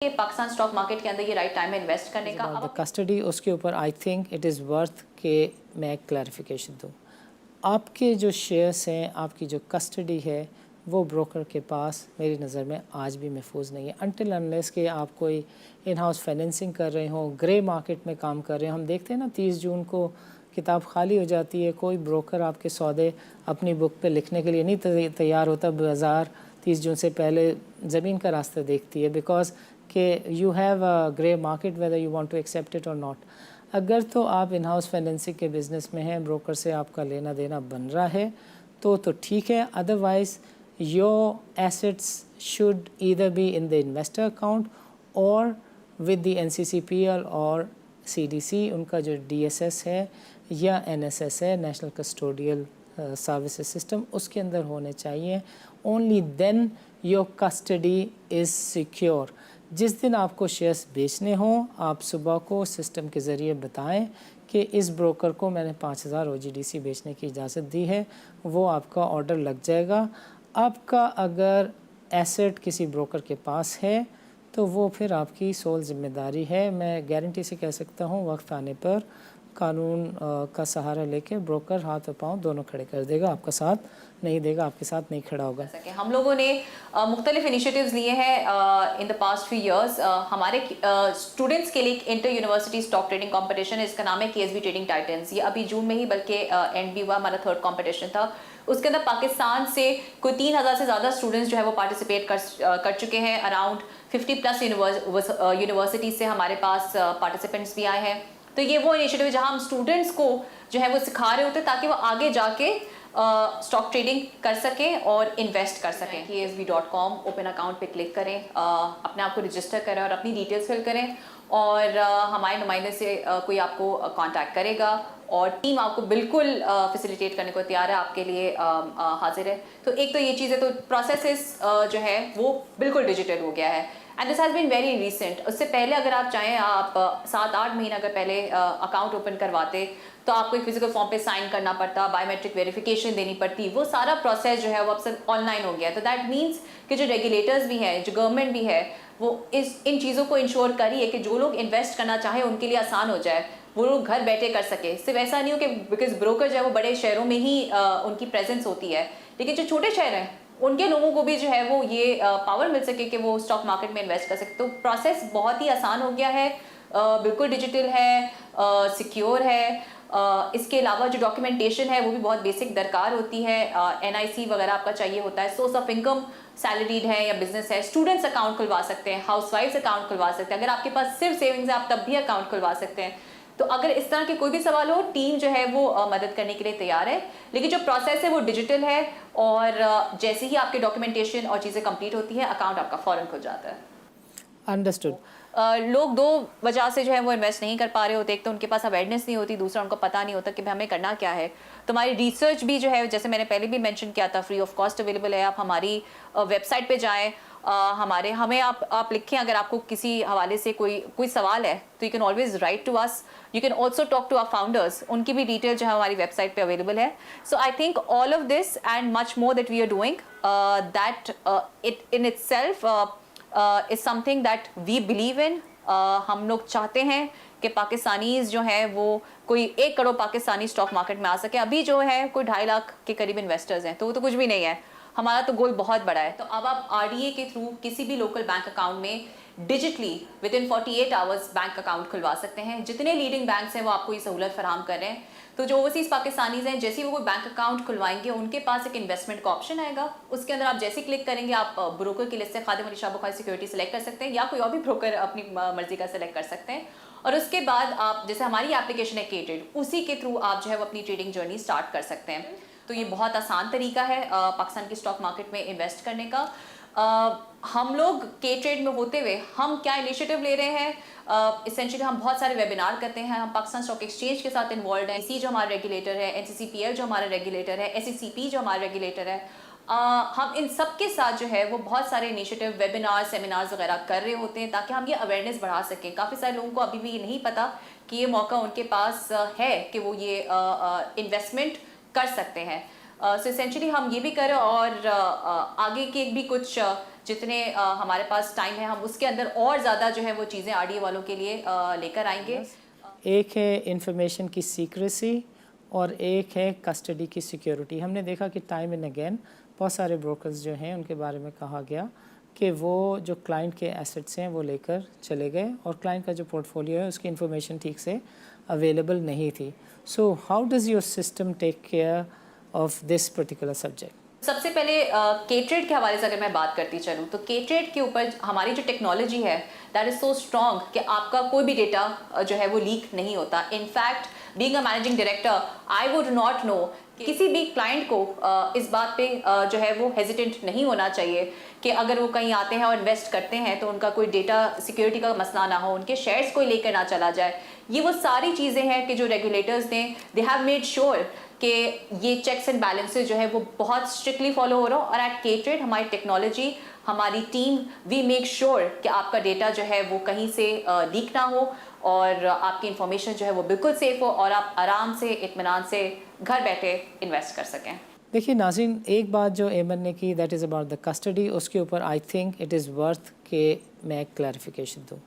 कि Pakistan stock market के अंदर ये राइट टाइम है इन्वेस्ट करने का। अब कस्टडी उसके ऊपर I think it is worth के मैं क्लैरिफिकेशन दूँ। आपके जो शेयर्स हैं, आपकी जो कस्टडी है, वो ब्रोकर के पास मेरी नज़र में आज भी महफूज नहीं है अनटिल अनलेस कि आप कोई इन हाउस फाइनेंसिंग कर रहे हो, ग्रे मार्केट में काम कर रहे हो। हम देखते हैं ना 30 जून को किताब खाली हो जाती है, कोई ब्रोकर आपके सौदे अपनी बुक पे लिखने के लिए नहीं तैयार होता। बाज़ार 30 जून से पहले ज़मीन का रास्ता देखती है बिकॉज कि you have a grey market whether you want to accept it और नॉट। अगर तो आप इन हाउस फाइनेंसिंग के बिज़नेस में हैं, ब्रोकर से आपका लेना देना बन रहा है तो ठीक है। Otherwise your assets should either be in the investor account और विद द NCCPL और CDC, उनका जो DSS है या NSS है, नेशनल कस्टोडियल सर्विसेज सिस्टम, उसके अंदर होने चाहिए। Only then your custody is secure. जिस दिन आपको शेयर्स बेचने हों, आप सुबह को सिस्टम के ज़रिए बताएं कि इस ब्रोकर को मैंने 5000 OGDC बेचने की इजाज़त दी है, वो आपका ऑर्डर लग जाएगा। आपका अगर एसेट किसी ब्रोकर के पास है तो वो फिर आपकी सोल ज़िम्मेदारी है। मैं गारंटी से कह सकता हूँ वक्त आने पर कानून का सहारा लेके ब्रोकर हाथ और पाँव दोनों खड़े कर देगा, आपका साथ नहीं देगा, आपके साथ नहीं खड़ा होगा। हम लोगों ने मुख्तलिफ इनिशिएटिव्स लिए हैं in the past few years. हमारे स्टूडेंट्स के लिए एक inter university stock trading competition है, इसका नाम है KSB ट्रेडिंग टाइटन्स। ये अभी जून में ही बल्कि एंड भी हुआ, हमारा 3rd कंपटीशन था। उसके अंदर पाकिस्तान से कोई 3000 से ज़्यादा स्टूडेंट्स जो है वो पार्टिसिपेट कर चुके हैं। अराउंड 50+ यूनिवर्सिटी से हमारे पास पार्टिसिपेंट्स भी आए हैं। तो ये वो इनिशिएटिव है जहाँ हम स्टूडेंट्स को जो है वो सिखा रहे होते हैं ताकि वो आगे जाके स्टॉक ट्रेडिंग कर सकें और इन्वेस्ट कर सकें। KSB.com ओपन अकाउंट पे क्लिक करें, अपने आप को रजिस्टर करें और अपनी डिटेल्स फिल करें और हमारे नुमाइंदे से कोई आपको कांटेक्ट करेगा और टीम आपको बिल्कुल फैसिलिटेट करने को तैयार है, आपके लिए हाजिर है। तो एक तो ये चीज़ है, तो प्रोसेस जो है वो बिल्कुल डिजिटल हो गया है and this has been very recent. उससे पहले अगर आप चाहें, आप 7-8 महीने अगर पहले अकाउंट ओपन करवाते तो आपको एक फिजिकल फॉर्म पे साइन करना पड़ता, बायोमेट्रिक वेरिफिकेशन देनी पड़ती, वो सारा प्रोसेस जो है वो अब सब ऑनलाइन हो गया। तो दैट मीन्स कि जो रेगुलेटर्स भी हैं, जो गवर्नमेंट भी है, वो इन चीज़ों को इंश्योर करिए कि जो लोग इन्वेस्ट करना चाहें उनके लिए आसान हो जाए, वो लोग घर बैठे कर सके। सिर्फ ऐसा नहीं हो कि बिकॉज ब्रोकर जो है वो बड़े शहरों में ही उनकी प्रेजेंस होती है, लेकिन जो छोटे शहर हैं उनके लोगों को भी जो है वो ये पावर मिल सके कि वो स्टॉक मार्केट में इन्वेस्ट कर सके। तो प्रोसेस बहुत ही आसान हो गया है, बिल्कुल डिजिटल है, सिक्योर है। इसके अलावा जो डॉक्यूमेंटेशन है वो भी बहुत बेसिक दरकार होती है। NIC वगैरह आपका चाहिए होता है, सोर्स ऑफ इनकम सैलरीड है या बिजनेस है, स्टूडेंट्स अकाउंट खुलवा सकते हैं, हाउसवाइफ्स अकाउंट खुलवा सकते हैं। अगर आपके पास सिर्फ सेविंग्स है आप तब भी अकाउंट खुलवा सकते हैं। तो अगर इस तरह के कोई भी सवाल हो, टीम जो है वो मदद करने के लिए तैयार है। लेकिन जो प्रोसेस है वो डिजिटल है और जैसे ही आपके डॉक्यूमेंटेशन और चीज़ें कंप्लीट होती है, अकाउंट आपका फ़ौरन खुल जाता है। अंडरस्टूड। लोग 2 वजह से जो है वो इन्वेस्ट नहीं कर पा रहे होते। एक तो उनके पास अवेयरनेस नहीं होती, दूसरा उनको पता नहीं होता कि भाई हमें करना क्या है। तो हमारी रिसर्च भी जो है, जैसे मैंने पहले भी मेंशन किया था, फ्री ऑफ कॉस्ट अवेलेबल है। आप हमारी वेबसाइट पे जाएं, हमें आप लिखें अगर आपको किसी हवाले से कोई सवाल है तो you can always write to us. You can also talk to our founders, उनकी भी डिटेल जो है हमारी वेबसाइट पे अवेलेबल है। So I think all of this and much more that we are doing, that it in itself is something that we believe in. हम लोग चाहते हैं कि पाकिस्तानीज जो हैं वो कोई 1 करोड़ पाकिस्तानी स्टॉक मार्केट में आ सके। अभी जो है कोई 2.5 लाख के करीब इन्वेस्टर्स हैं, तो वो तो कुछ भी नहीं है। हमारा तो गोल बहुत बड़ा है। तो अब आप RDA के थ्रू किसी भी लोकल बैंक अकाउंट में digitally with in 48 hours bank account खुलवा सकते हैं। जितने लीडिंग बैंक्स हैं वो आपको ये सहूलत फराहम कर रहे हैं। तो जो ओवरसीज पाकिस्तानीज हैं, जैसे ही वो कोई बैंक अकाउंट खुलवाएंगे उनके पास एक इन्वेस्टमेंट का ऑप्शन आएगा। उसके अंदर आप जैसे क्लिक करेंगे, आप ब्रोकर की लिस्ट से खादिम अली शाह बुखारी सिक्योरिटी सेलेक्ट कर सकते हैं या कोई और भी ब्रोकर अपनी मर्जी का सेलेक्ट कर सकते हैं। और उसके बाद आप, जैसे हमारी एप्लीकेशन है K-Trade, उसी के थ्रू आप जो है वो अपनी ट्रेडिंग जर्नी स्टार्ट कर सकते हैं। तो ये बहुत आसान तरीका है पाकिस्तान की स्टॉक मार्केट में इन्वेस्ट करने का। हम लोग K-Trade में होते हुए हम क्या इनिशिएटिव ले रहे हैं, इसेंशियली हम बहुत सारे वेबिनार करते हैं। हम पाकिस्तान स्टॉक एक्सचेंज के साथ इन्वॉल्व हैं, जो हमारा रेगुलेटर है, NCCPL जो हमारा रेगुलेटर है, SECP जो हमारा रेगुलेटर है। हम इन सब के साथ जो है वो बहुत सारे इनिशिएटिव, वेबिनार, सेमिनार्स वगैरह कर रहे होते हैं ताकि हम ये अवेयरनेस बढ़ा सकें। काफ़ी सारे लोगों को अभी भी ये नहीं पता कि ये मौका उनके पास है कि वो ये इन्वेस्टमेंट कर सकते हैं। सो एसेंशियली हम ये भी करें और आगे के भी कुछ जितने हमारे पास टाइम है हम उसके अंदर और ज़्यादा जो है वो चीज़ें आरडीए वालों के लिए लेकर आएंगे। एक है इंफॉर्मेशन की सीक्रेसी और एक है कस्टडी की सिक्योरिटी। हमने देखा कि टाइम एंड अगेन बहुत सारे ब्रोकर्स जो हैं उनके बारे में कहा गया कि वो जो क्लाइंट के एसेट्स हैं वो लेकर चले गए और क्लाइंट का जो पोर्टफोलियो है उसकी इन्फॉर्मेशन ठीक से अवेलेबल नहीं थी। So how does your system take care of this particular subject? सबसे पहले K-Trade के हवाले से अगर मैं बात करती चलूँ तो K-Trade के ऊपर हमारी जो टेक्नोलॉजी है दैट इज़ सो स्ट्रॉन्ग कि आपका कोई भी डेटा जो है वो लीक नहीं होता। In fact being a managing director I would not know, किसी भी क्लाइंट को इस बात पे जो है वो हेजिटेंट नहीं होना चाहिए कि अगर वो कहीं आते हैं और इन्वेस्ट करते हैं तो उनका कोई डेटा सिक्योरिटी का मसला ना हो, उनके शेयर्स कोई लेकर ना चला जाए। ये वो सारी चीज़ें हैं कि जो रेगुलेटर्स ने दे हैव मेड श्योर कि ये चेक्स एंड बैलेंसेस जो है वो बहुत स्ट्रिक्टली फॉलो हो रहा हो। और एट K-Trade हमारी टेक्नोलॉजी, हमारी टीम, वी मेक श्योर कि आपका डेटा जो है वो कहीं से लीक ना हो और आपकी इंफॉर्मेशन जो है वो बिल्कुल सेफ हो और आप आराम से इत्मीनान से घर बैठे इन्वेस्ट कर सकें। देखिए नाज़रीन, एक बात जो एमन ने की that is about the custody, उसके ऊपर I think it is worth के मैं एक क्लैरिफिकेशन दूँ।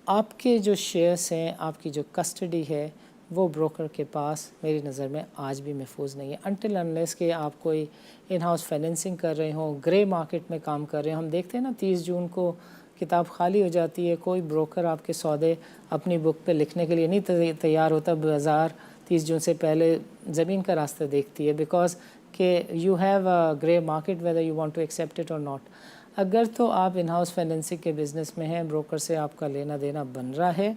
आपके जो शेयर्स हैं, आपकी जो कस्टडी है वो ब्रोकर के पास मेरी नज़र में आज भी महफूज नहीं है अनटिल अनलेस कि आप कोई इन हाउस फाइनेंसिंग कर रहे हों, ग्रे मार्केट में काम कर रहे हों। हम देखते हैं ना 30 जून को किताब खाली हो जाती है, कोई ब्रोकर आपके सौदे अपनी बुक पे लिखने के लिए नहीं तैयार होता। बाज़ार 30 जून से पहले ज़मीन का रास्ता देखती है बिकॉज कि you have a grey market whether you want to accept it और नॉट। अगर तो आप इन हाउस फाइनेंसिंग के बिज़नेस में हैं, ब्रोकर से आपका लेना देना बन रहा है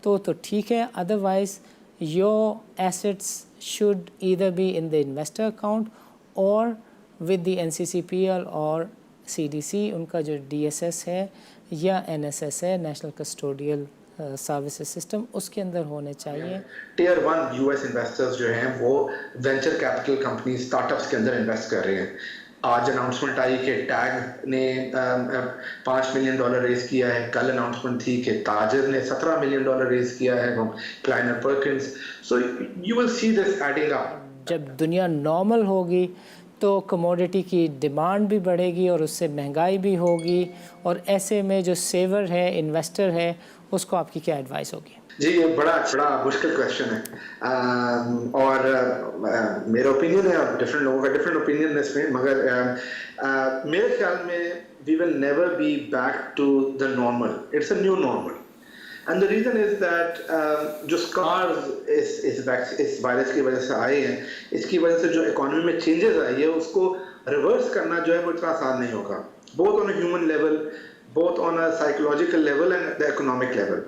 तो ठीक है, otherwise your assets should either be in the investor account or with the NCCPL और CDC, उनका जो DSS है या NSS है, नेशनल कस्टोडियल सर्विसेज सिस्टम, उसके अंदर होने चाहिए। टियर 1 US इन्वेस्टर्स जो हैं वो वेंचर कैपिटल कंपनी स्टार्टअप्स के अंदर इन्वेस्ट कर रहे हैं। आज अनाउंसमेंट आई कि टैग ने $5 मिलियन रेज किया है। कल अनाउंसमेंट थी कि ताजर ने $17 मिलियन रेज किया है from Kleiner Perkins. So you will see this adding up. जब दुनिया नॉर्मल होगी तो कमोडिटी की डिमांड भी बढ़ेगी और उससे महंगाई भी होगी, और ऐसे में जो सेवर है, इन्वेस्टर है, उसको आपकी क्या एडवाइस होगी? जी, ये बड़ा मुश्किल क्वेश्चन है और मेरा ओपिनियन है, डिफरेंट लोगों का डिफरेंट ओपिनियन है इसमें, मगर मेरे ख्याल में we will never be back to the normal. It's a new normal and the reason is that जो स्कार्स इस वायरस की वजह से आए हैं, इसकी वजह से जो इकोनॉमी में चेंजेस आई है उसको रिवर्स करना जो है वो इतना आसान नहीं होगा, both on a human level, both on a psychological level and the economic level।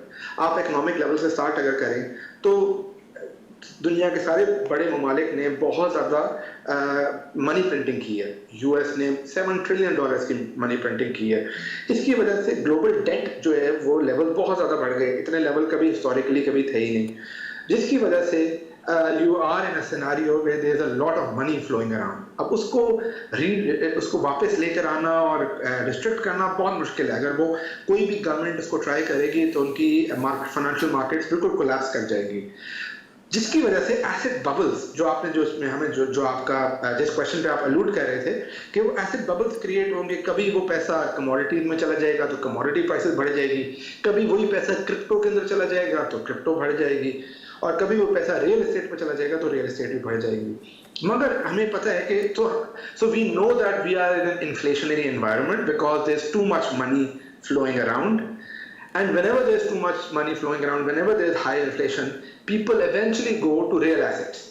आप economic level से start अगर करें तो दुनिया के सारे बड़े ममालिक ने बहुत ज़्यादा मनी प्रिंटिंग की है। US ने $7 ट्रिलियन की मनी प्रिंटिंग की है। इसकी वजह से ग्लोबल डेट जो है वो लेवल बहुत ज़्यादा बढ़ गए। इतने लेवल कभी हिस्टोरिकली कभी थे ही नहीं, जिसकी वजह से you are in a scenario where there is a lot of money flowing around। अब उसको वापस लेकर आना और रिस्ट्रिक्ट करना बहुत मुश्किल है। अगर वो कोई भी गवर्नमेंट उसको ट्राई करेगी तो उनकी फाइनेंशियल मार्केट्स बिल्कुल कोलैप्स कर जाएगी, जिसकी वजह से एसेट बबल्स जो आपने जो इसमें हमें जो आपका जिस क्वेश्चन पे आप अलूड कर रहे थे कि वो एसेट बबल्स क्रिएट होंगे। कभी वो पैसा कमोडिटीज में चला जाएगा तो कमोडिटी प्राइसेस बढ़ जाएगी, कभी वही पैसा क्रिप्टो के अंदर चला जाएगा तो क्रिप्टो बढ़ जाएगी, और कभी वो पैसा रियल एस्टेट में चला जाएगा तो रियल एस्टेट भी बढ़ जाएगी। मगर हमें पता है कि so we know that we are in an inflationary environment because there's too much money flowing around, and whenever there's too much money flowing around, whenever there's high inflation, people eventually go to real assets।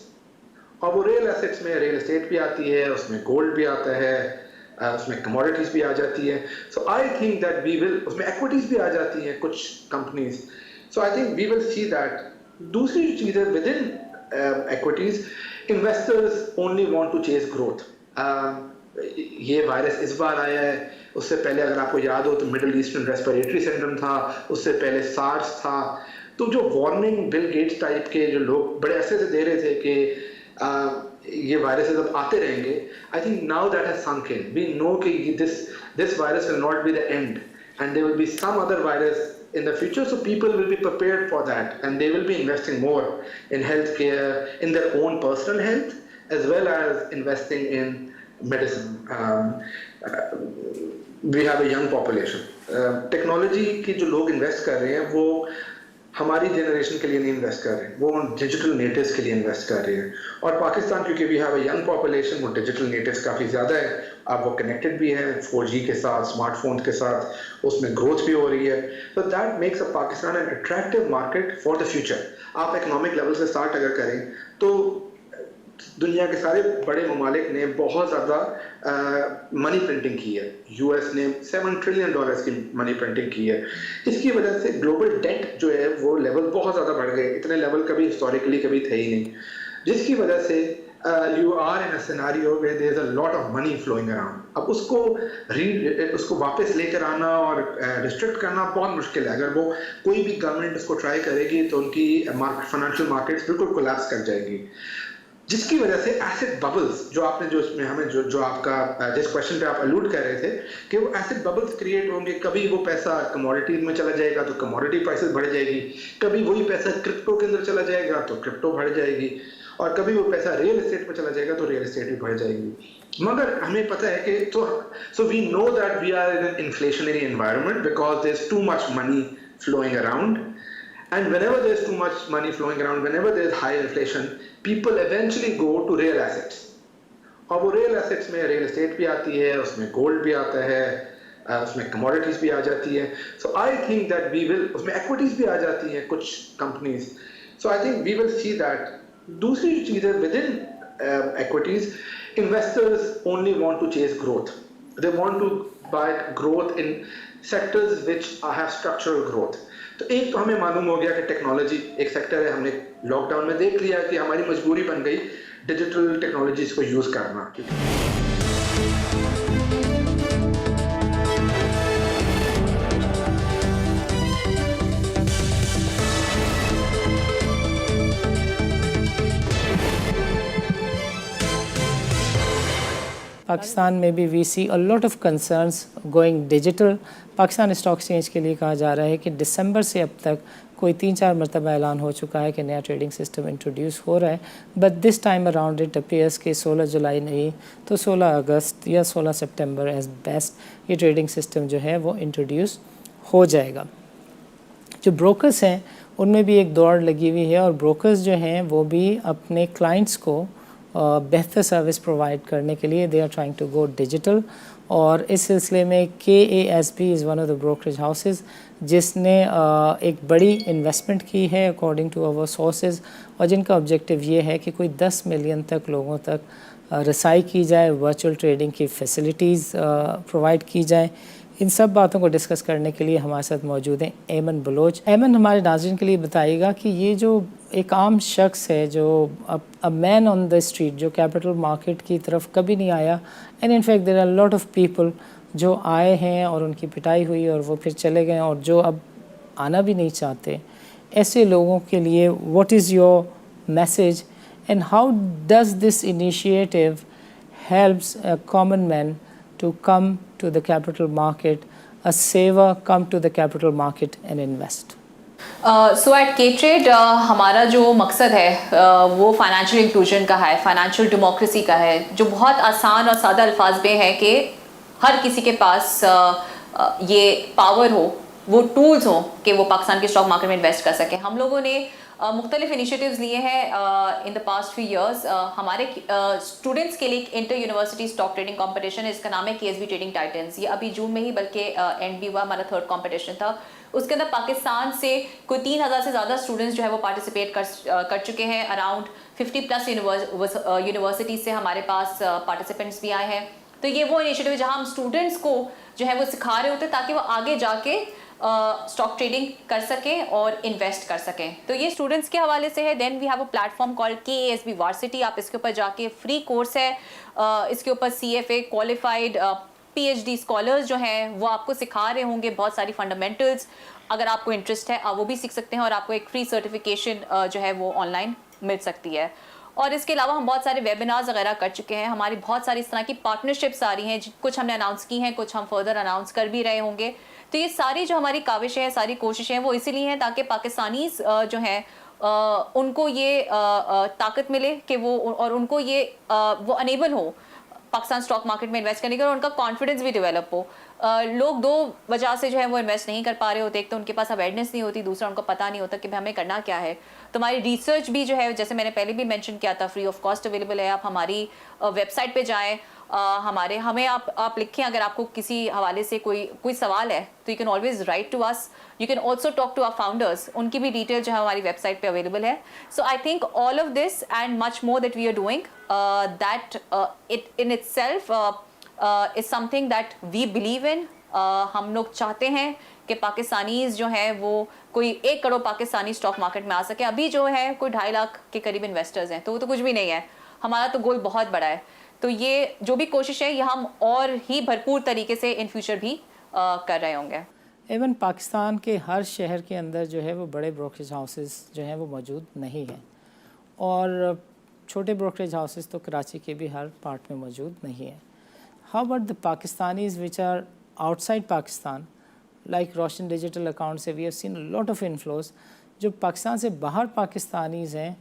और वो real assets में real estate भी आती है, उसमें gold भी आता है, उसमें कमोडिटीज भी आ जाती है। So I think that we will, उसमें एक्विटीज भी आ जाती हैं कुछ companies. So I think we will see that. दूसरी जो चीज़ है within equities, investors only want to chase growth. ये वायरस इस बार आया है, उससे पहले अगर आपको याद हो तो मिडिल ईस्टर्न रेस्पिरेटरी सिंड्रोम था, उससे पहले सार्स था। तो जो वार्निंग बिल गेट्स टाइप के जो लोग बड़े अरसे से दे रहे थे कि ये वायरसेस अब आते रहेंगे, I think now that has सunk in। वी नो कि this virus will not be the end and there will be some other virus in the future, so people will be prepared for that and they will be investing more in healthcare, in their own personal health, as well as investing in medicine। We have a young population. Technology के जो लोग invest कर रहे हैं वो हमारी generation के लिए नहीं इन्वेस्ट कर रहे हैं, वो डिजिटल नेटिव्स के लिए इन्वेस्ट कर रहे हैं। और पाकिस्तान क्योंकि we have a young population, वो डिजिटल नेटिव्स काफ़ी ज़्यादा है, अब वो कनेक्टेड भी है 4G के साथ, स्मार्टफोन के साथ, उसमें ग्रोथ भी हो रही है। तो that makes a Pakistan an attractive market for the future. आप इकोनॉमिक लेवल से स्टार्ट अगर करें तो दुनिया के सारे बड़े ममालिक ने बहुत ज़्यादा मनी प्रिंटिंग की है। यूएस ने $7 ट्रिलियन की मनी प्रिंटिंग की है। इसकी वजह से ग्लोबल डेट जो है वो लेवल बहुत ज़्यादा बढ़ गए, इतने लेवल कभी हिस्टोरिकली कभी थे ही नहीं, जिसकी वजह से you are in a scenario where there is a lot of money flowing around. अब उसको वापस लेकर आना और रिस्ट्रिक्ट करना बहुत मुश्किल है। अगर वो कोई भी गवर्नमेंट उसको ट्राई करेगी तो उनकी फाइनेंशियल मार्केट्स बिल्कुल कोलैप्स कर जाएगी, जिसकी वजह से एसिड बबल्स जो आपने जो इसमें हमें जो आपका जिस क्वेश्चन पे आप अलूड कर रहे थे कि वो एसिड बबल्स क्रिएट होंगे, कभी वो पैसा कमोडिटीज में चला जाएगा तो कमोडिटी प्राइसेस बढ़ जाएगी, कभी वही पैसा क्रिप्टो के अंदर चला जाएगा तो क्रिप्टो बढ़ जाएगी, और कभी वो पैसा रियल एस्टेट में चला जाएगा तो रियल एस्टेट भी बढ़ जाएगी। मगर हमें पता है कि so we know that we are in an inflationary environment because there is too much money flowing around. And whenever there's too much money flowing around, whenever there's high inflation, people eventually go to real assets. और वो real assets में real estate भी आती है, उसमें gold भी आता है, उसमें commodities भी आ जाती है. So I think that we will, उसमें equities भी आ जाती हैं कुछ companies. So I think we will see that. दूसरी चीज़ है within equities, investors only want to chase growth. They want to buy growth in sectors which have structural growth. तो एक तो हमें मालूम हो गया कि टेक्नोलॉजी एक सेक्टर है, हमने लॉकडाउन में देख लिया कि हमारी मजबूरी बन गई डिजिटल टेक्नोलॉजीज को यूज करना। पाकिस्तान में भी we see a lot of concerns going digital. Pakistan stock exchange के लिए कहा जा रहा है कि दिसंबर से अब तक कोई 3-4 मरतबा ऐलान हो चुका है कि नया ट्रेडिंग सिस्टम इंट्रोड्यूस हो रहा है, but this time around it appears कि 16 जुलाई नहीं तो 16 अगस्त या 16 सितंबर एज बेस्ट ये ट्रेडिंग सिस्टम जो है वो इंट्रोड्यूस हो जाएगा। जो ब्रोकर्स हैं उनमें भी एक दौड़ लगी हुई है, और ब्रोकर्स जो हैं वो भी अपने क्लाइंट्स को बेहतर सर्विस प्रोवाइड करने के लिए they are trying to go digital. और इस सिलसिले में KASB is one of the brokerage houses जिसने एक बड़ी इन्वेस्टमेंट की है अकॉर्डिंग टू अवर सोर्सेज, और जिनका ऑब्जेक्टिव ये है कि कोई 10 मिलियन तक लोगों तक रसाई की जाए, वर्चुअल ट्रेडिंग की फैसिलिटीज़ प्रोवाइड की जाए। इन सब बातों को डिस्कस करने के लिए हमारे साथ मौजूद हैं ऐमन बलोच। ऐमन हमारे नाज़रीन के लिए बताइएगा कि ये जो एक आम शख्स है जो a man on the street जो कैपिटल मार्केट की तरफ कभी नहीं आया, and in fact there are lot of people जो आए हैं और उनकी पिटाई हुई और वो फिर चले गए और जो अब आना भी नहीं चाहते, ऐसे लोगों के लिए what is your message and how does this initiative helps a common man to come to the capital market, a saver come to the capital market and invest? So at K-Trade हमारा जो मकसद है वो financial inclusion का है, financial democracy का है, जो बहुत आसान और सादा अल्फाज में है कि हर किसी के पास ये पावर हो, वो टूल्स हो कि वो पाकिस्तान के स्टॉक मार्केट में इन्वेस्ट कर सके। हम लोगों ने मुख्तलिफ इनिशिएटिव्स लिए हैं in the past few years. हमारे स्टूडेंट्स के लिए एक inter university stock trading competition है, इसका नाम है KSB ट्रेडिंग टाइटन्स। ये अभी जून में ही बल्कि एंड भी हुआ, हमारा 3rd कंपटीशन था। उसके अंदर पाकिस्तान से कोई 3000 से ज़्यादा स्टूडेंट्स जो है वो पार्टिसिपेट कर चुके हैं। अराउंड 50+ यूनिवर्सिटीज़ से हमारे पास पार्टिसिपेंट्स भी आए हैं। तो ये वो इनिशिएटिव है जहाँ हम स्टूडेंट्स को जो है वो सिखा रहे होते हैं ताकि वो आगे जाके स्टॉक ट्रेडिंग कर सकें और इन्वेस्ट कर सकें। तो ये स्टूडेंट्स के हवाले से है। Then we have a platform called KASB varsity. आप इसके ऊपर जाके फ्री कोर्स है, इसके ऊपर CFA क्वालिफाइड PhD स्कॉलर्स जो हैं वो आपको सिखा रहे होंगे बहुत सारी फंडामेंटल्स। अगर आपको इंटरेस्ट है आप वो भी सीख सकते हैं, और आपको एक फ्री सर्टिफिकेशन जो है वो ऑनलाइन मिल सकती है। और इसके अलावा हम बहुत सारे वेबिनार्स वगैरह कर चुके हैं। हमारी बहुत सारी इस तरह की पार्टनरशिप्स आ रही हैं, कुछ हमने अनाउंस की हैं, कुछ हम फर्दर अनाउंस कर भी रहे होंगे। तो ये सारी जो हमारी काविशें हैं, सारी कोशिशें हैं, वो इसीलिए हैं ताकि पाकिस्तानीज़ जो हैं उनको ये ताकत मिले कि वो, और उनको ये वो अनेबल हो पाकिस्तान स्टॉक मार्केट में इन्वेस्ट करने का, और उनका कॉन्फिडेंस भी डेवलप हो। लोग दो वजह से जो है वो इन्वेस्ट नहीं कर पा रहे होते। एक तो उनके पास अवेयरनेस नहीं होती, दूसरा उनको पता नहीं होता कि भाई हमें करना क्या है। तो हमारी रिसर्च भी जो है, जैसे मैंने पहले भी मेंशन किया था, फ्री ऑफ कॉस्ट अवेलेबल है। आप हमारी वेबसाइट पे जाएं, हमें आप लिखें, अगर आपको किसी हवाले से कोई सवाल है तो you can always write to us. You can also talk to our founders, उनकी भी डिटेल जो है हमारी वेबसाइट पे अवेलेबल है। So I think all of this and much more that we are doing, that it in itself is something that we believe in. हम लोग चाहते हैं कि पाकिस्तानीज जो हैं वो कोई 1 करोड़ पाकिस्तानी स्टॉक मार्केट में आ सके। अभी जो है कोई 2.5 लाख के करीब इन्वेस्टर्स हैं, तो वो तो कुछ भी नहीं है। हमारा तो गोल बहुत बड़ा है। तो ये जो भी कोशिश है ये हम और ही भरपूर तरीके से इन फ्यूचर भी कर रहे होंगे। इवन पाकिस्तान के हर शहर के अंदर जो है वो बड़े ब्रोकरेज हाउसेस जो हैं वो मौजूद नहीं हैं, और छोटे ब्रोकरेज हाउसेस तो कराची के भी हर पार्ट में मौजूद नहीं हैं। How about the Pakistanis which are outside Pakistan, like Roshan digital account से we have seen lot of inflows. जो पाकिस्तान से बाहर पाकिस्तानीज हैं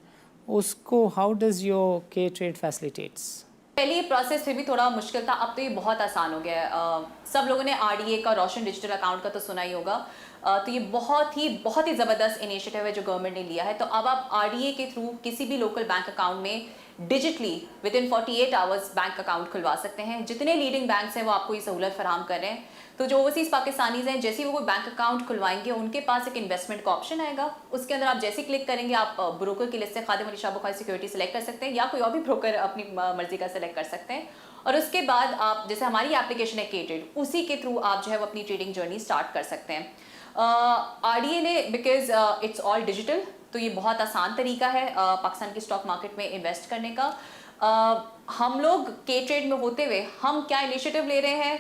उसको how does your K trade facilitates? पहले ये प्रोसेस फिर भी थोड़ा मुश्किल था, अब तो ये बहुत आसान हो गया है। सब लोगों ने आरडीए का, रोशन डिजिटल अकाउंट का तो सुना ही होगा। तो ये बहुत ही ज़बरदस्त इनिशिएटिव है जो गवर्नमेंट ने लिया है। तो अब आप आरडीए के थ्रू किसी भी लोकल बैंक अकाउंट में digitally with in 48 hours bank account खुलवा सकते हैं। जितने लीडिंग बैंक्स हैं वो आपको ये सहूलत फराहम कर रहे हैं। तो जो ओवरसीज पाकिस्तानीज हैं, जैसे ही वो कोई बैंक अकाउंट खुलवाएंगे उनके पास एक इन्वेस्टमेंट का ऑप्शन आएगा। उसके अंदर आप जैसे ही क्लिक करेंगे आप ब्रोकर की लिस्ट से खादिम अली शाह बुखारी सिक्योरिटी सेलेक्ट कर सकते हैं, या कोई और भी ब्रोकर अपनी मर्जी का सेलेक्ट कर सकते हैं। और उसके बाद आप, जैसे हमारी एप्लीकेशन है के ट्रेड, उसी के थ्रू आप जो है वो अपनी ट्रेडिंग जर्नी स्टार्ट कर सकते हैं। आरडीए ने, बिकॉज इट्स ऑल डिजिटल, तो ये बहुत आसान तरीका है पाकिस्तान की स्टॉक मार्केट में इन्वेस्ट करने का। हम लोग के ट्रेड में होते हुए हम क्या इनिशिएटिव ले रहे हैं,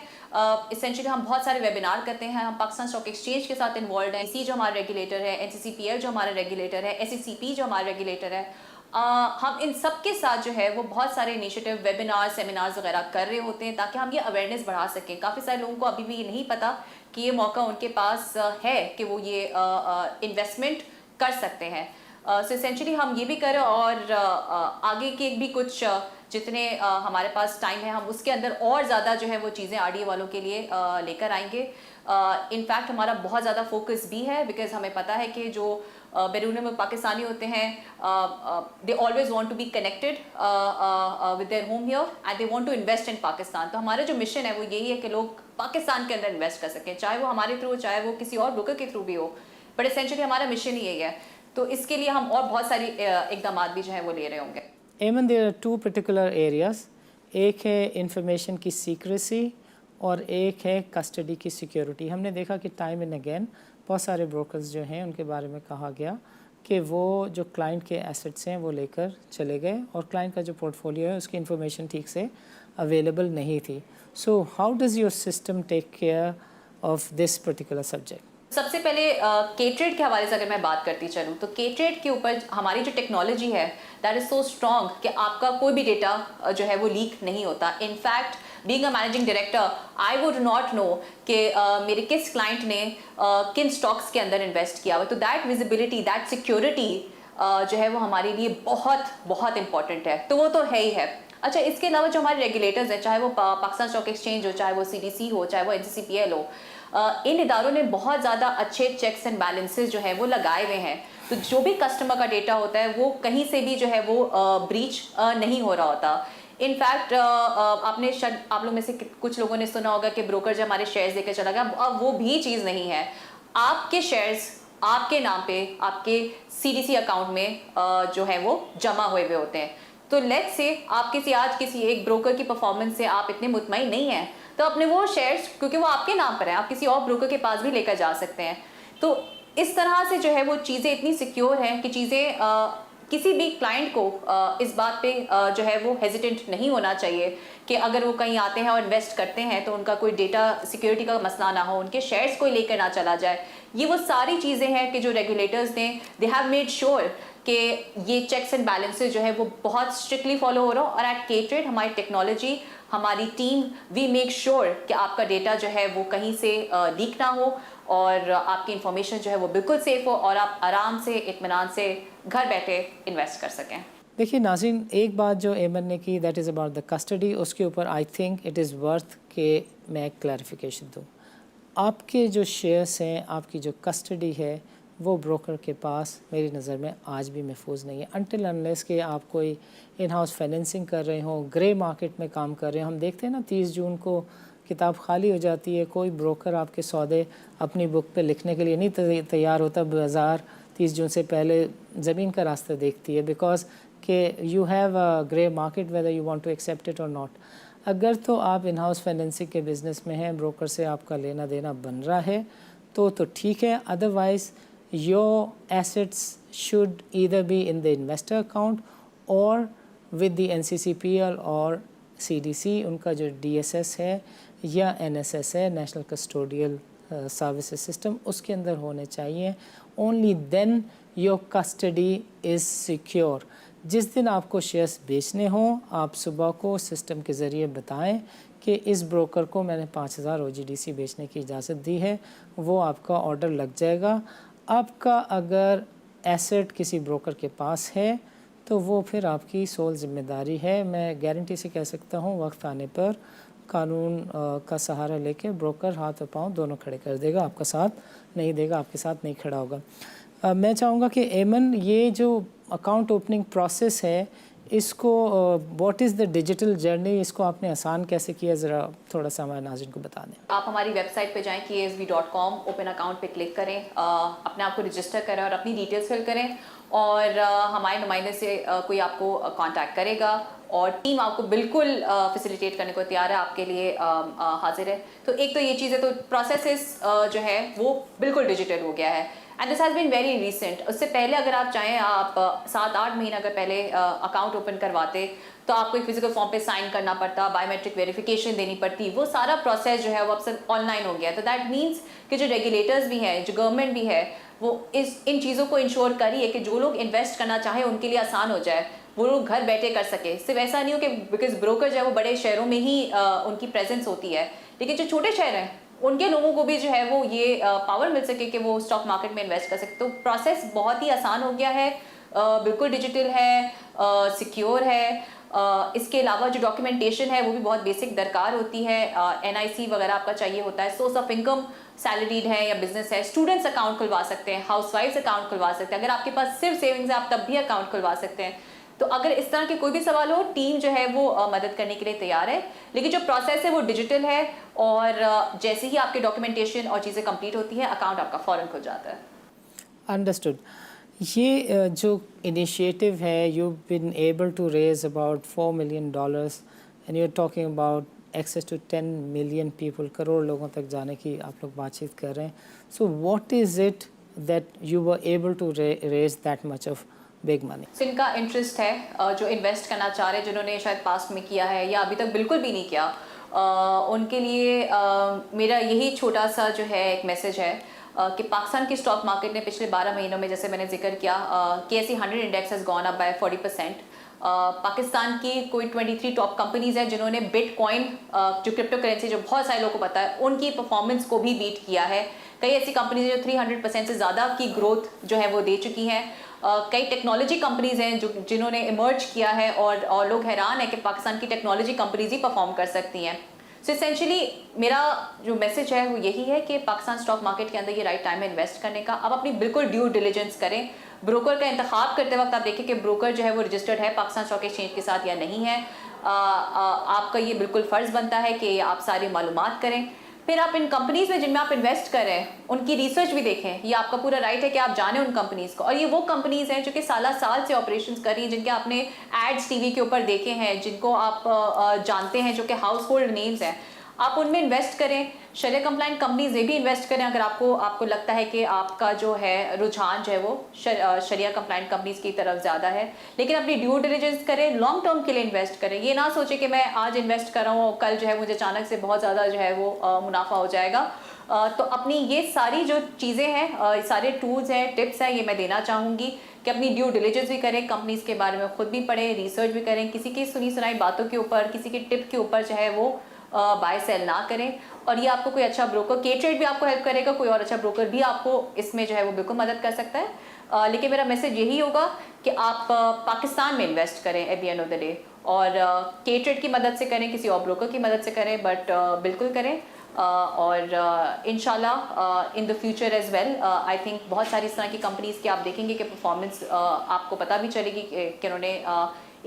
इसेंशियली हम बहुत सारे वेबिनार करते हैं। हम पाकिस्तान स्टॉक एक्सचेंज के साथ इन्वॉल्व हैं, सी जो हमारा रेगुलेटर है, एनसीसीपीएल जो हमारा रेगुलेटर है, एसईसीपी जो हमारा रेगुलेटर है। हम इन सब के साथ जो है वो बहुत सारे इनिशिएटिव, वेबिनार, सेमिनार्स वगैरह कर रहे होते हैं ताकि हम ये अवेयरनेस बढ़ा सकें। काफ़ी सारे लोगों को अभी भी ये नहीं पता कि ये मौका उनके पास है कि वो ये इन्वेस्टमेंट कर सकते हैं। सो एसेंशियली हम ये भी करें, और आगे के भी कुछ जितने हमारे पास टाइम है हम उसके अंदर और ज़्यादा जो है वो चीज़ें आरडीए वालों के लिए लेकर आएंगे। इनफैक्ट हमारा बहुत ज़्यादा फोकस भी है, बिकॉज हमें पता है कि जो बैरून में पाकिस्तानी होते हैं, they always want to be connected with their home here and they want to invest in Pakistan. तो हमारा जो मिशन है वो यही है कि लोग पाकिस्तान के अंदर इन्वेस्ट कर सकें, चाहे वो हमारे थ्रू, चाहे वो किसी और ब्रोकर के थ्रू भी हो, बट एसेंशियली हमारा मिशन ही यही है। तो इसके लिए हम और बहुत सारी इकदाम भी जो है वो ले रहे होंगे। एमन, देयर आर 2 पर्टिकुलर एरियाज, एक है इंफॉर्मेशन की सीक्रेसी और एक है कस्टडी की सिक्योरिटी। हमने देखा कि टाइम एंड अगेन बहुत सारे ब्रोकर्स जो हैं उनके बारे में कहा गया कि वो जो क्लाइंट के एसेट्स हैं वो लेकर चले गए और क्लाइंट का जो पोर्टफोलियो है उसकी इन्फॉर्मेशन ठीक से अवेलेबल नहीं थी। So how does your system take care of this particular subject? सबसे पहले के ट्रेड के हवाले से अगर मैं बात करती चलूँ तो के ट्रेड के ऊपर हमारी जो टेक्नोलॉजी है दैट इज़ सो स्ट्रॉन्ग कि आपका कोई भी डेटा जो है वो लीक नहीं होता। In fact being a managing director I would not know कि मेरे किस क्लाइंट ने किन स्टॉक्स के अंदर इन्वेस्ट किया हुआ। तो दैट विजिबिलिटी, दैट सिक्योरिटी जो है वो हमारे लिए बहुत इंपॉर्टेंट है। तो वो तो है ही है। अच्छा, इसके अलावा जो हमारे रेगुलेटर्स हैं, चाहे वो पाकिस्तान स्टॉक एक्सचेंज हो, चाहे वो सीडीसी हो, चाहे वो एनसीसीपीएल हो, इन इदारों ने बहुत ज़्यादा अच्छे चेक्स एंड बैलेंसेस जो है वो लगाए हुए हैं। तो जो भी कस्टमर का डेटा होता है वो कहीं से भी जो है वो ब्रीच नहीं हो रहा होता। इनफैक्ट आपने शायद आप लोग में से कुछ लोगों ने सुना होगा कि ब्रोकर जब हमारे शेयर्स देकर चला गया, अब वो भी चीज़ नहीं है। आपके शेयर्स आपके नाम पे आपके सीडीसी अकाउंट में जो है वो जमा हुए हुए होते हैं। तो लेट्स से आप आज किसी एक ब्रोकर की परफॉर्मेंस से आप इतने मुतमईन नहीं हैं, तो अपने वो शेयर्स, क्योंकि वो आपके नाम पर है, आप किसी और ब्रोकर के पास भी लेकर जा सकते हैं। तो इस तरह से जो है वो चीज़ें इतनी सिक्योर हैं कि चीज़ें किसी भी क्लाइंट को इस बात पे जो है वो हेजिटेंट नहीं होना चाहिए कि अगर वो कहीं आते हैं और इन्वेस्ट करते हैं तो उनका कोई डेटा सिक्योरिटी का मसला ना हो, उनके शेयर्स कोई लेकर ना चला जाए। ये वो सारी चीज़ें हैं कि जो रेगुलेटर्स ने दे हैव मेड श्योर कि ये चेक्स एंड बैलेंसेस जो है वो बहुत स्ट्रिक्टली फॉलो हो रहा हो। और एट के ट्रेड हमारी टेक्नोलॉजी, हमारी टीम, वी मेक श्योर कि आपका डेटा जो है वो कहीं से लीक ना हो और आपकी इंफॉर्मेशन जो है वो बिल्कुल सेफ हो और आप आराम से इत्मीनान से घर बैठे इन्वेस्ट कर सकें। देखिए नाज़रीन, एक बात जो एमन ने की that is about the custody, उसके ऊपर I think it is worth कि मैं क्लैरिफिकेशन दूँ। आपके जो शेयर्स हैं, आपकी जो कस्टडी है, वो ब्रोकर के पास मेरी नज़र में आज भी महफूज नहीं है, अनटिल अनलेस कि आप कोई इन हाउस फाइनेंसिंग कर रहे हो, ग्रे मार्केट में काम कर रहे हो। हम देखते हैं ना 30 जून को किताब खाली हो जाती है, कोई ब्रोकर आपके सौदे अपनी बुक पे लिखने के लिए नहीं तैयार होता। बाज़ार 30 जून से पहले ज़मीन का रास्ता देखती है, बिकॉज कि you have a grey market whether you want to accept it और नॉट। अगर तो आप इन हाउस फाइनेंसिंग के बिज़नेस में हैं, ब्रोकर से आपका लेना देना बन रहा है तो ठीक है, otherwise your assets should either be in the investor account और विद द NCCPL और CDC, उनका जो DSS है या NSS है, नेशनल कस्टोडियल सर्विसेज सिस्टम, उसके अंदर होने चाहिए। Only then your custody is secure. जिस दिन आपको शेयर्स बेचने हों, आप सुबह को सिस्टम के ज़रिए बताएं कि इस ब्रोकर को मैंने 5000 OGDC बेचने की इजाज़त दी है, वो आपका ऑर्डर लग जाएगा। आपका अगर एसेट किसी ब्रोकर के पास है तो वो फिर आपकी सोल ज़िम्मेदारी है। मैं गारंटी से कह सकता हूँ वक्त आने पर कानून का सहारा लेके ब्रोकर हाथ और पाँव दोनों खड़े कर देगा, आपका साथ नहीं देगा, आपके साथ नहीं खड़ा होगा। मैं चाहूँगा कि एमन, ये जो अकाउंट ओपनिंग प्रोसेस है, इसको what is the digital journey, इसको आपने आसान कैसे किया, ज़रा थोड़ा सा हमारे नाज़रीन को बता दें। आप हमारी वेबसाइट पे जाएं KSB.com, ओपन अकाउंट पे क्लिक करें, अपने आप को रजिस्टर करें और अपनी डिटेल्स फिल करें और हमारे नुमाइंदे से कोई आपको कांटेक्ट करेगा और टीम आपको बिल्कुल फैसिलिटेट करने को तैयार है, आपके लिए हाजिर है। तो एक तो ये चीज़ है, तो प्रोसेस जो है वो बिल्कुल डिजिटल हो गया है and this has been very recent. उससे पहले अगर आप चाहें, आप 7-8 महीने अगर पहले अकाउंट ओपन करवाते तो आपको एक फिजिकल फॉर्म पे साइन करना पड़ता, बायोमेट्रिक वेरिफिकेशन देनी पड़ती, वो सारा प्रोसेस जो है वो अब सब ऑनलाइन हो गया। तो दैट मीन्स कि जो रेगुलेटर्स भी हैं, जो गवर्नमेंट भी है, वो इन चीज़ों को इंश्योर करी है कि जो लोग इन्वेस्ट करना चाहे उनके लिए आसान हो जाए, वो लोग घर बैठे कर सके। सिर्फ ऐसा नहीं हो कि बिकॉज ब्रोकर जो है वो बड़े शहरों में ही उनकी प्रेजेंस होती है, लेकिन जो छोटे शहर हैं उनके लोगों को भी जो है वो ये पावर मिल सके कि वो स्टॉक मार्केट में इन्वेस्ट कर सके। तो प्रोसेस बहुत ही आसान हो गया है, बिल्कुल डिजिटल है, सिक्योर है। इसके अलावा जो डॉक्यूमेंटेशन है वो भी बहुत बेसिक दरकार होती है। NIC वगैरह आपका चाहिए होता है, सोर्स ऑफ इनकम सैलरीड है या बिजनेस है, स्टूडेंट्स अकाउंट खुलवा सकते हैं, हाउसवाइफ्स अकाउंट खुलवा सकते हैं, अगर आपके पास सिर्फ सेविंग्स है आप तब भी अकाउंट खुलवा सकते हैं। तो अगर इस तरह के कोई भी सवाल हो, टीम जो है वो मदद करने के लिए तैयार है। लेकिन जो प्रोसेस है वो डिजिटल है और जैसे ही आपके डॉक्यूमेंटेशन और चीज़ें कंप्लीट होती है, अकाउंट आपका फ़ौरन खुल जाता है। अंडरस्टूड। ये जो इनिशिएटिव है, you been able to raise about $4 million and you are talking about access to 10 million पीपल, करोड़ लोगों तक जाने की आप लोग बातचीत कर रहे हैं। So what is it that you were able to raise that much of big money? जिनका इंटरेस्ट है, जो इन्वेस्ट करना चाह रहे हैं, जिन्होंने शायद पास्ट में किया है या अभी तक बिल्कुल भी नहीं किया, उनके लिए मेरा यही छोटा सा जो है एक मैसेज है कि पाकिस्तान की स्टॉक मार्केट ने पिछले 12 महीनों में, जैसे मैंने जिक्र किया, KSE 100 index has gone up by 40%। Pakistan की कोई 23 टॉप कंपनीज हैं जिन्होंने बिटकॉइन, जो क्रिप्टो करेंसी जो बहुत सारे लोगों को पता है, उनकी परफॉर्मेंस को भी बीट किया है। कई ऐसी कंपनीज हैं जो 300% से ज़्यादा की ग्रोथ जो है वो दे चुकी हैं। कई टेक्नोलॉजी कंपनीज हैं जिन्होंने इमर्ज किया है और लोग हैरान है कि पाकिस्तान की टेक्नोलॉजी कंपनीज ही परफॉर्म कर सकती हैं। सो एसेंशियली मेरा जो मैसेज है वो यही है कि पाकिस्तान स्टॉक मार्केट के अंदर ये राइट टाइम है इन्वेस्ट करने का। आप अपनी बिल्कुल ड्यू डिलिजेंस करें। ब्रोकर का इंतखाब करते वक्त आप देखें कि ब्रोकर जो है वो रजिस्टर्ड है पाकिस्तान स्टॉक एक्सचेंज के साथ या नहीं है। आपका ये बिल्कुल फ़र्ज़ बनता है कि आप सारी मालूमात करें। फिर आप इन कंपनीज में जिनमें आप इन्वेस्ट कर रहे हैं उनकी रिसर्च भी देखें। ये आपका पूरा राइट है कि आप जानें उन कंपनीज को, और ये वो कंपनीज हैं जो कि साल से ऑपरेशंस कर रही हैं, जिनके आपने एड्स टीवी के ऊपर देखे हैं, जिनको आप जानते हैं, जो कि हाउस होल्ड नेम्स हैं। आप उनमें इन्वेस्ट करें। शरिया कंप्लाइंट कंपनीज में भी इन्वेस्ट करें अगर आपको लगता है कि आपका जो है रुझान जो है वो शरिया कंप्लाइंट कंपनीज की तरफ ज़्यादा है। लेकिन अपनी ड्यू डिलिजेंस करें, लॉन्ग टर्म के लिए इन्वेस्ट करें। ये ना सोचें कि मैं आज इन्वेस्ट कर रहा हूँ, कल जो है मुझे अचानक से बहुत ज़्यादा जो है वो मुनाफा हो जाएगा। तो अपनी ये सारी जो चीज़ें हैं, सारे टूल्स हैं, टिप्स हैं, ये मैं देना चाहूँगी कि अपनी ड्यू डिलिजेंस भी करें, कंपनीज के बारे में खुद भी पढ़ें, रिसर्च भी करें। किसी की सुनी सुनाई बातों के ऊपर, किसी की टिप के ऊपर जो है वो बाय सेल ना करें। और ये आपको कोई अच्छा ब्रोकर, K-Trade भी आपको हेल्प करेगा, कोई और अच्छा ब्रोकर भी आपको इसमें जो है वो बिल्कुल मदद कर सकता है। लेकिन मेरा मैसेज यही होगा कि आप पाकिस्तान में इन्वेस्ट करें at the end of the day, और K-Trade की मदद से करें, किसी और ब्रोकर की मदद से करें, बट बिल्कुल करें। और इंशाल्लाह in the future as well I think बहुत सारी इस तरह की कंपनीज की आप देखेंगे कि परफॉर्मेंस आपको पता भी चलेगी कि उन्होंने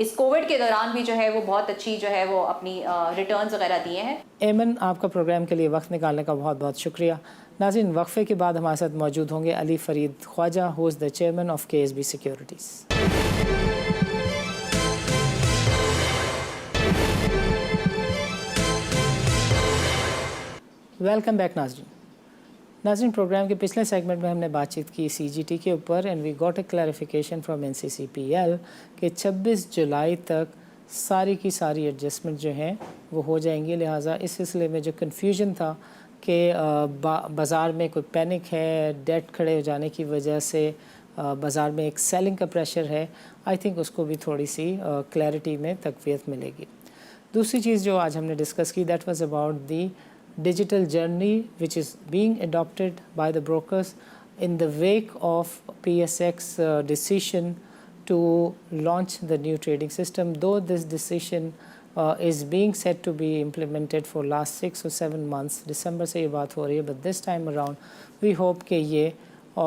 इस कोविड के दौरान भी जो है वो बहुत अच्छी जो है वो अपनी रिटर्न्स वगैरह दिए हैं। एमन, आपका प्रोग्राम के लिए वक्त निकालने का बहुत बहुत शुक्रिया। नाज़रीन, वक्फे के बाद हमारे साथ मौजूद होंगे Ali Farid Khwaja, who is the chairman of KSB securities. Welcome back नाज़रीन, प्रोग्राम के पिछले सेगमेंट में हमने बातचीत की CGT के ऊपर and we got a clarification from NCCPL कि 26 जुलाई तक सारी की सारी एडजस्टमेंट जो हैं वो हो जाएंगी। लिहाजा इस सिलसिले में जो कन्फ्यूजन था कि बाज़ार में कोई पैनिक है, डेट खड़े हो जाने की वजह से बाज़ार में एक सेलिंग का प्रेशर है, आई थिंक उसको भी थोड़ी सी क्लैरिटी में तक़वियत मिलेगी। दूसरी चीज़ जो आज हमने डिस्कस की, that was about the digital journey which is being adopted by the brokers in the wake of PSX decision to launch the new trading system. Though this decision is being said to be implemented for last 6 or 7 months, December से ये बात हो रही है, but this time around we hope कि ये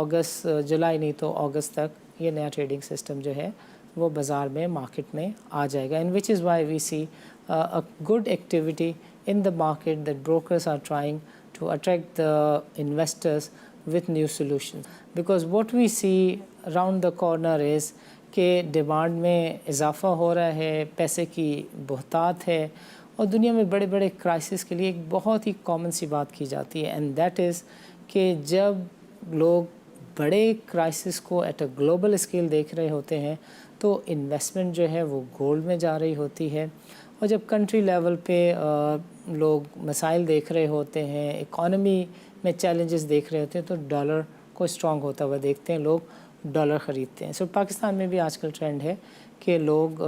अगस्त, जुलाई नहीं तो अगस्त तक ये नया ट्रेडिंग सिस्टम जो है वो बाज़ार में, मार्केट में आ जाएगा, and which is why we see a good activity in the market that brokers are trying to attract the investors with new solutions. Because what we see around the corner is कि demand में इजाफ़ा हो रहा है, पैसे की बहुतात है, और दुनिया में बड़े बड़े क्राइसिस के लिए एक बहुत ही कॉमन सी बात की जाती है, एंड दैट इज़ कि जब लोग बड़े क्राइसिस को एट अ ग्लोबल स्केल देख रहे होते हैं तो इन्वेस्टमेंट जो है वो गोल्ड में जा रही होती है, और जब कंट्री लेवल पे लोग मसाइल देख रहे होते हैं, इकॉनमी में चैलेंजेस देख रहे होते हैं, तो डॉलर को स्ट्रॉन्ग होता हुआ देखते हैं, लोग डॉलर ख़रीदते हैं। सो पाकिस्तान में भी आजकल ट्रेंड है कि लोग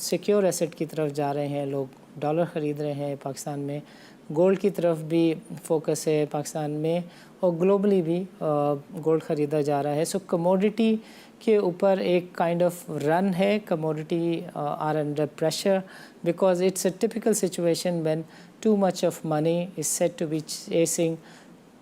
सिक्योर एसेट की तरफ जा रहे हैं, लोग डॉलर ख़रीद रहे हैं। पाकिस्तान में गोल्ड की तरफ भी फोकस है पाकिस्तान में, और ग्लोबली भी गोल्ड ख़रीदा जा रहा है। सो कमोडिटी के ऊपर एक काइंड ऑफ रन है, commodity are under pressure because it's a typical situation when too much of money is said to be chasing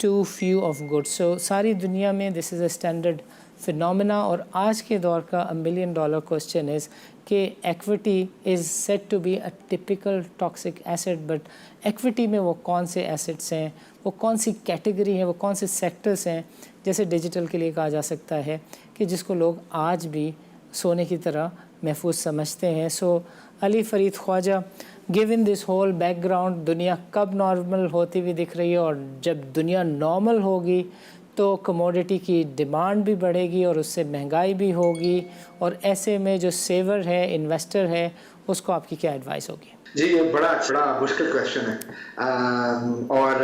too few of goods. So सारी दुनिया में this is a standard phenomena, और आज के दौर का $1 million question is कि equity is said to be a typical toxic asset, but equity में वो कौन से एसेट्स हैं, वो कौन सी कैटेगरी है, वो कौन से सेक्टर्स हैं, जैसे डिजिटल के लिए कहा जा सकता है कि जिसको लोग आज भी सोने की तरह महफूज समझते हैं। So Ali Farid Khawaja, given this whole background, दुनिया कब नॉर्मल होती हुई दिख रही है, और जब दुनिया नॉर्मल होगी तो कमोडिटी की डिमांड भी बढ़ेगी और उससे महंगाई भी होगी, और ऐसे में जो सेवर है, इन्वेस्टर है, उसको आपकी क्या एडवाइस होगी? जी, ये बड़ा मुश्किल क्वेश्चन है, और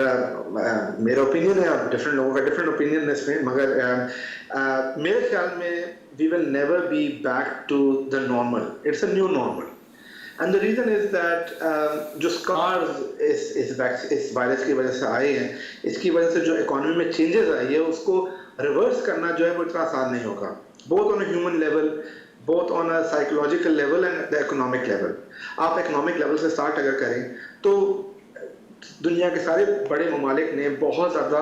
मेरा ओपिनियन है, और डिफरेंट लोगों का डिफरेंट ओपिनियन है इसमें, मगर मेरे ख्याल में we will never be back to the normal, it's a new normal. And the reason is that जो स्कार्स इस वायरस की वजह से आए हैं, इसकी वजह से जो इकोनॉमी में चेंजेस आई है, उसको रिवर्स करना जो है वो इतना आसान नहीं होगा, both on a human level, both on a psychological level and the economic level. आप इकोनॉमिक लेवल से स्टार्ट अगर करें तो दुनिया के सारे बड़े ममालिक ने बहुत ज़्यादा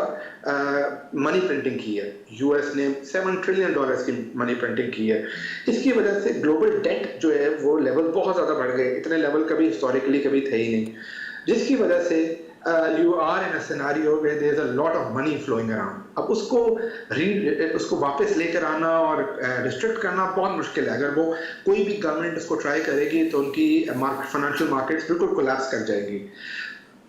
मनी प्रिंटिंग की है। US ने $7 ट्रिलियन की मनी प्रिंटिंग की है। इसकी वजह से ग्लोबल डेट जो है वो लेवल बहुत ज़्यादा बढ़ गए, इतने लेवल कभी हिस्टोरिकली कभी थे ही नहीं, जिसकी वजह से you are in a scenario where there is a lot of money flowing around। अब उसको वापस लेकर आना और रिस्ट्रिक्ट करना बहुत मुश्किल है। अगर वो कोई भी गवर्नमेंट उसको ट्राई करेगी तो उनकी फाइनेंशियल मार्केट्स बिल्कुल कोलैप्स कर जाएगी,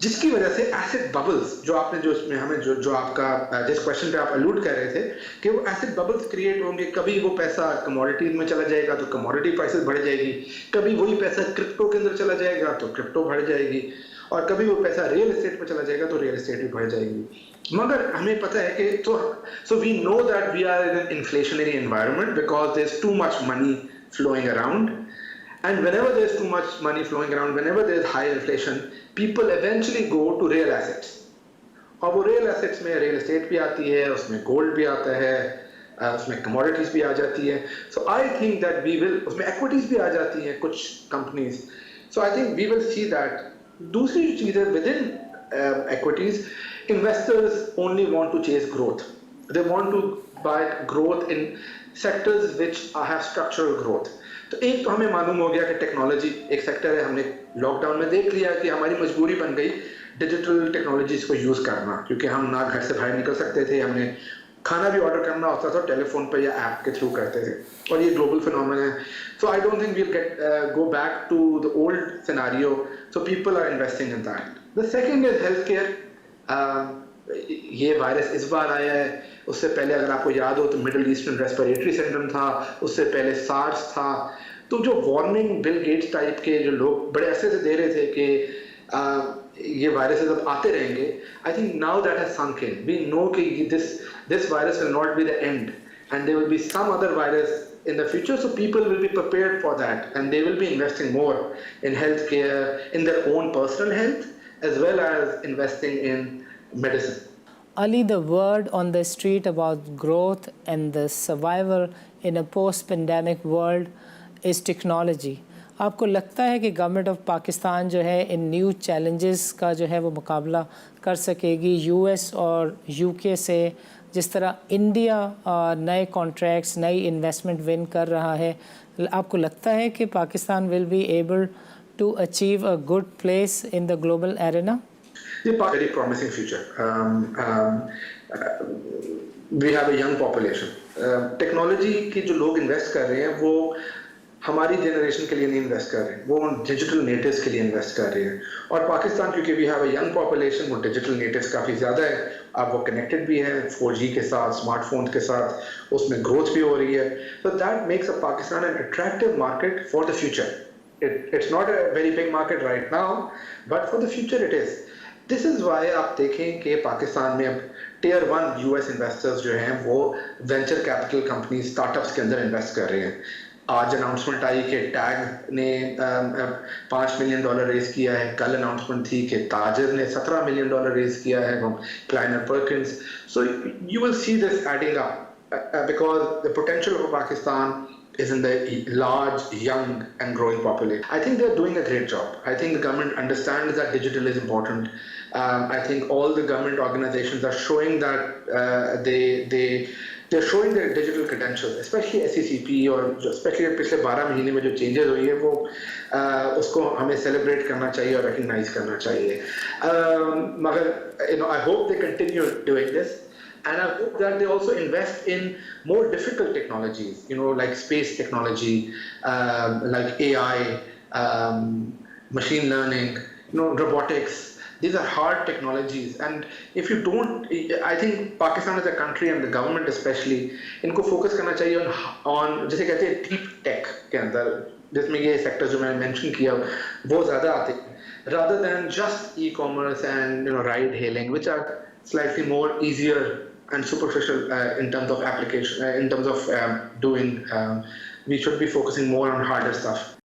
जिसकी वजह से एसेट बबल्स जो आपने जो इसमें हमें जो आपका जिस क्वेश्चन पे आप अलूड कर रहे थे कि वो एसेट बबल्स क्रिएट होंगे। कभी वो पैसा कमोडिटीज में चला जाएगा तो कमोडिटी प्राइसेस बढ़ जाएगी, कभी वही पैसा क्रिप्टो के अंदर चला जाएगा तो क्रिप्टो बढ़ जाएगी, और कभी वो पैसा रियल एस्टेट में चला जाएगा तो रियल एस्टेट भी बढ़ जाएगी। मगर हमें पता है कि so we know that we are in an inflationary environment because there is too much money flowing around, and whenever there is too much money flowing around, whenever there is high inflation, people eventually go to real assets, और वो real assets में real estate भी आती है, उसमें gold भी आता है, उसमें commodities भी आ जाती है। So I think that we will, उसमें equities भी आ जाती हैं कुछ companies। So I think we will see that। दूसरी चीज़ है within equities, investors only want to chase growth. They want to buy growth in sectors which have structural growth. तो एक तो हमें मालूम हो गया कि टेक्नोलॉजी एक सेक्टर है, हमने लॉकडाउन में देख लिया कि हमारी मजबूरी बन गई डिजिटल टेक्नोलॉजीज को यूज़ करना, क्योंकि हम ना घर से बाहर निकल सकते थे, हमने खाना भी ऑर्डर करना होता था टेलीफोन पर या ऐप के थ्रू करते थे, और ये ग्लोबल फिनोमेना है. So I don't think we'll get go back to the old scenario, so people are investing in that. The second is health care. ये वायरस इस बार आया है, उससे पहले अगर आपको याद हो तो मिडिल ईस्टर्न रेस्पिरेटरी सिंड्रोम था, उससे पहले सार्स था. तो जो वार्निंग बिल गेट्स टाइप के जो लोग बड़े अरसे से दे रहे थे कि ये वायरसेस अब आते रहेंगे, I think now that has sunk in. We know कि this virus will not be the end, and there will be some other virus in the future, so people will be prepared for that, and they will be investing more in healthcare, in their own personal health, as well as investing in medicine. Ali, the word on the street about growth and the survival in a post-pandemic world is technology. आपको लगता है कि government of Pakistan जो है इन new challenges का जो है वो मुकाबला कर सकेगी यूएस और यूके से, जिस तरह इंडिया नए कॉन्ट्रैक्ट्स नई इन्वेस्टमेंट विन कर रहा है? आपको लगता है कि Pakistan will be able to achieve a good place in the global arena? Very promising future. We have a young population. Technology की जो लोग इन्वेस्ट कर रहे हैं वो हमारी जनरेशन के लिए नहीं इन्वेस्ट कर रहे हैं, वो डिजिटल नेटिव्स के लिए इन्वेस्ट कर रहे हैं. और पाकिस्तान क्योंकि we have a young population, वो डिजिटल नेटिव्स काफ़ी ज़्यादा है. अब वो कनेक्टेड भी हैं 4G के साथ, स्मार्टफोन के साथ, उसमें ग्रोथ भी हो रही है. तो that makes a Pakistan an attractive market for the future. It's not a very big market right now, but for the future it is. This is why आप देखें कि पाकिस्तान में अब Tier 1 US इन्वेस्टर्स जो हैं वो वेंचर कैपिटल कंपनी स्टार्टअप्स के अंदर इन्वेस्ट कर रहे हैं. आज अनाउंसमेंट आई कि टैग ने $5 मिलियन रेज किया है. कल अनाउंसमेंट थी कि ताजर ने $17 मिलियन रेज किया है from Kleiner Perkins. So you will see this adding up because the potential of Pakistan is in the large, young and growing population. I think they're doing a great job. I think the government understands that digital is important. I think all the government organizations are showing that they're showing their digital credentials, especially SECP, और especially पिछले 12 महीने में जो changes हुई है वो उसको हमें celebrate करना चाहिए और recognize करना चाहिए. मगर I hope they continue doing this. And I hope that they also invest in more difficult technologies, like space technology, like AI, machine learning, robotics. These are hard technologies, and if you don't, I think Pakistan as a country and the government especially, इनको focus करना चाहिए on जैसे कहते हैं deep tech के अंदर, जिसमें ये sectors जो मैंने mention किया वो ज़्यादा आते हैं, rather than just e-commerce and ride hailing, which are slightly more easier and superficial in terms of application, in terms of doing. We should be focusing more on harder stuff.